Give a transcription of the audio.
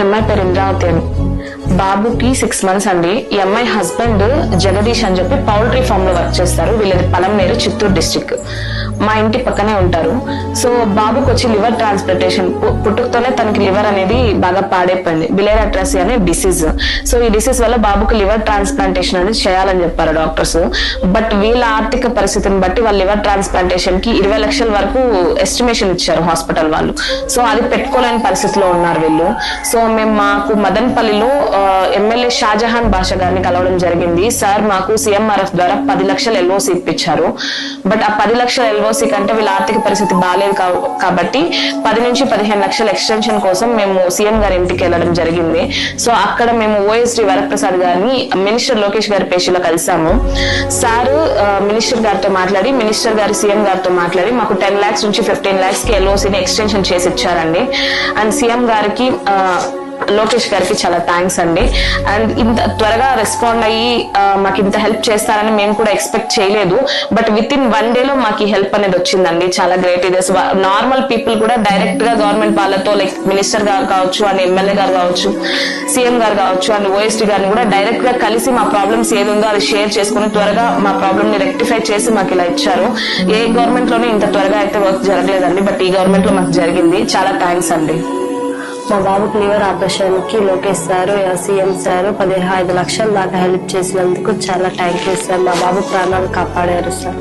అమ్మాయి పేరు ఇంద్రావతి అని. బాబుకి 6 months అండి. ఈ అమ్మాయి హస్బెండ్ జగదీష్ అని చెప్పి పౌల్ట్రీ ఫామ్ లో వర్క్ చేస్తారు. వీళ్ళది పలంనేరు, చిత్తూరు డిస్ట్రిక్ట్. మా ఇంటి పక్కనే ఉంటారు. సో బాబుకి వచ్చి లివర్ ట్రాన్స్ప్లాంటేషన్, పుట్టుకతోనే తనకి లివర్ అనేది బాగా పాడైపోయింది, బిలేర్ అట్రాసి అనే డిసీజ్. సో ఈ డిసీజ్ వల్ల బాబుకి లివర్ ట్రాన్స్ప్లాంటేషన్ అనేది చేయాలని చెప్పారు డాక్టర్స్. బట్ వీళ్ళ ఆర్థిక పరిస్థితిని బట్టి వాళ్ళ లివర్ ట్రాన్స్ప్లాంటేషన్ కి 20 లక్షల వరకు ఎస్టిమేషన్ ఇచ్చారు హాస్పిటల్ వాళ్ళు. సో అది పెట్టుకోలేని పరిస్థితిలో ఉన్నారు వీళ్ళు. సో మేము మాకు మదన్పల్లిలో ఎమ్మెల్యే షాజహాన్ బాషా గారిని కలవడం జరిగింది. సార్ మాకు CMRF ద్వారా 10 లక్షల LOC ఇప్పించారు. బట్ ఆ 10 లక్షల LOC కంటే వీళ్ళ ఆర్థిక పరిస్థితి బాగాలేదు కాబట్టి 10 నుంచి 15 లక్షల ఎక్స్టెన్షన్ కోసం మేము సీఎం గారి ఇంటికి వెళ్ళడం జరిగింది. సో అక్కడ మేము OSD వరప్రసాద్ గారిని మినిస్టర్ లోకేష్ గారి పేషిలో కలిసాము. సార్ మినిస్టర్ గారితో మాట్లాడి, మినిస్టర్ గారి సీఎం గారితో మాట్లాడి మాకు 10 lakhs నుంచి 15 lakhs కి LOCని ఎక్స్టెన్షన్ చేసి ఇచ్చారండి. అండ్ సీఎం గారికి, లోకేష్ గారికి చాలా థ్యాంక్స్ అండి. అండ్ ఇంత త్వరగా రెస్పాండ్ అయ్యి మాకు ఇంత హెల్ప్ చేస్తారని మేము కూడా ఎక్స్పెక్ట్ చేయలేదు. బట్ విత్ ఇన్ 1 day మాకు ఈ హెల్ప్ అనేది వచ్చిందండి. చాలా గ్రేట్ ఇది. నార్మల్ పీపుల్ కూడా డైరెక్ట్ గా గవర్నమెంట్ వాళ్ళతో, లైక్ మినిస్టర్ గారు కావచ్చు, అండ్ ఎమ్మెల్యే గారు కావచ్చు, సీఎం గారు కావచ్చు, అండ్ OSD గారిని కూడా డైరెక్ట్ గా కలిసి మా ప్రాబ్లమ్స్ ఏది ఉందో అది షేర్ చేసుకుని త్వరగా మా ప్రాబ్లమ్ ని రెక్టిఫై చేసి మాకు ఇలా ఇచ్చారు. ఏ గవర్నమెంట్ లోనే ఇంత త్వరగా అయితే వర్క్ జరగలేదండి. బట్ ఈ గవర్నమెంట్ లో మాకు జరిగింది. చాలా థ్యాంక్స్ అండి. మా బాబుకి లివర్ ఆపరేషన్ కి లోకేష్ సార్, సీఎం సార్ 15 లక్షల దాకా హెల్ప్ చేసినందుకు చాలా థ్యాంక్ యూ సార్. మా బాబు ప్రాణాలు కాపాడారు సార్.